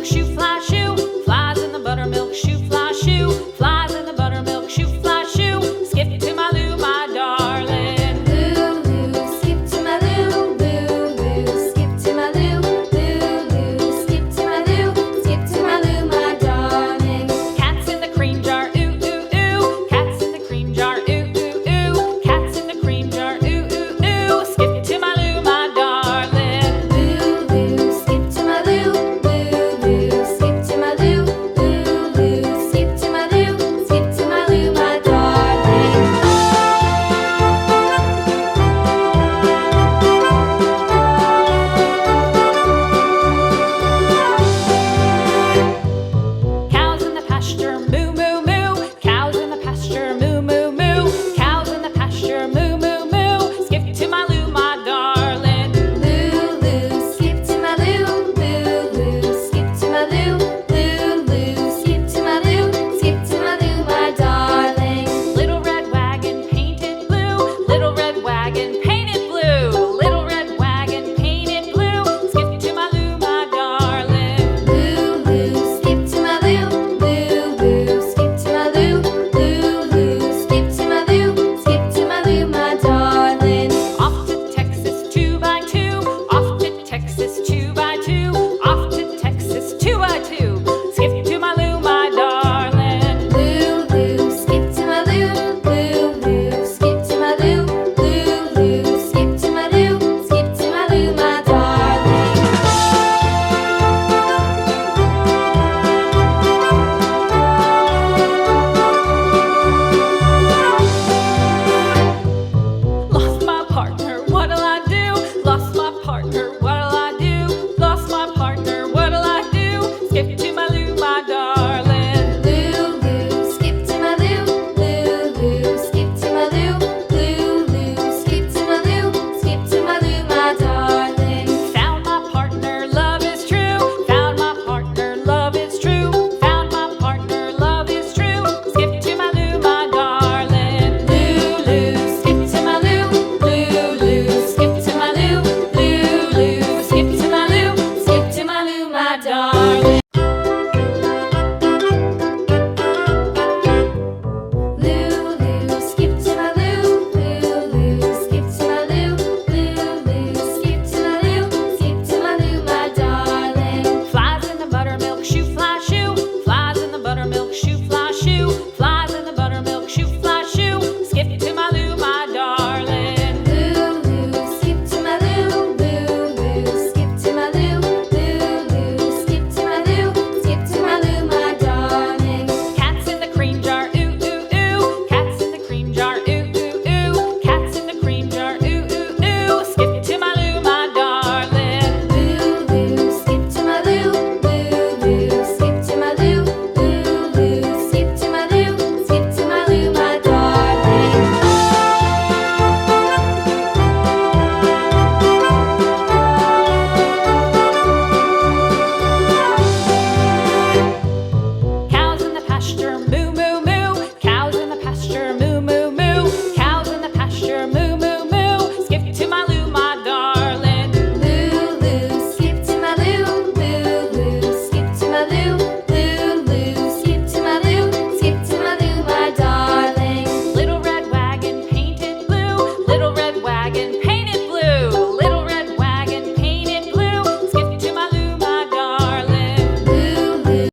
buttermilk shoe, fly shoe. Flies in the buttermilk shoe, fly shoe. Flies in the buttermilk shoe, fly shoe. Skip to my Lou, my darling. Lou, skip to my Lou, Lou, skip to my Lou, Lou, skip to my Lou, skip to my Lou, my darling. Cats in the cream jar, ooh, ooh, ooh. Cats in the cream jar, ooh, ooh, ooh. Cats in the cream jar, ooh, ooh, ooh. Skip to my Lou, my darling. Lou, skip to my Lou, Lou, skip to my Lou, Lou, skip to my Lou, skip to my Lou, my darling. Cows in the pasture, moo, moo, moo. Cows in the pasture, moo, moo, moo. Cows in the pasture, moo, moo, moo. Skip to my Lou, my darling. Lou, skip to my Lou, Lou, skip to my Lou, Lou, skip to my Lou, skip to my Lou, my darling. Little red wagon painted blue. Little red wagon painted blue. Little red wagon painted blue. Skip to my Lou, my darling. Lou, skip to my Lou, Lou, skip to my Lou, Lou, skip to my Lou, skip to my Lou, my darling. Off to Texas 2x2. Off to Texas 2x2. Off to Texas 2x2. Skip to my Lou, my darling. Lou, skip to my Lou, Lou, skip to my Lou, Lou, skip to my Lou, skip to my Lou, my darling. Lost my partner, what'll I do? Lost my partner, what'll I do? Lost my partner, what'll I do? Skip to my Lou, my darling. Lou, skip to my Lou, Lou, skip to my Lou, Lou, skip to my Lou, skip to my Lou, my darling. Found my partner, love is true. Found my partner, love is true. Found my partner, love is true. Skip to my Lou, my darling. Lou, skip to my Lou, Lou, skip to my Lou, Lou, skip to my Lou, skip to my Lou, my darling.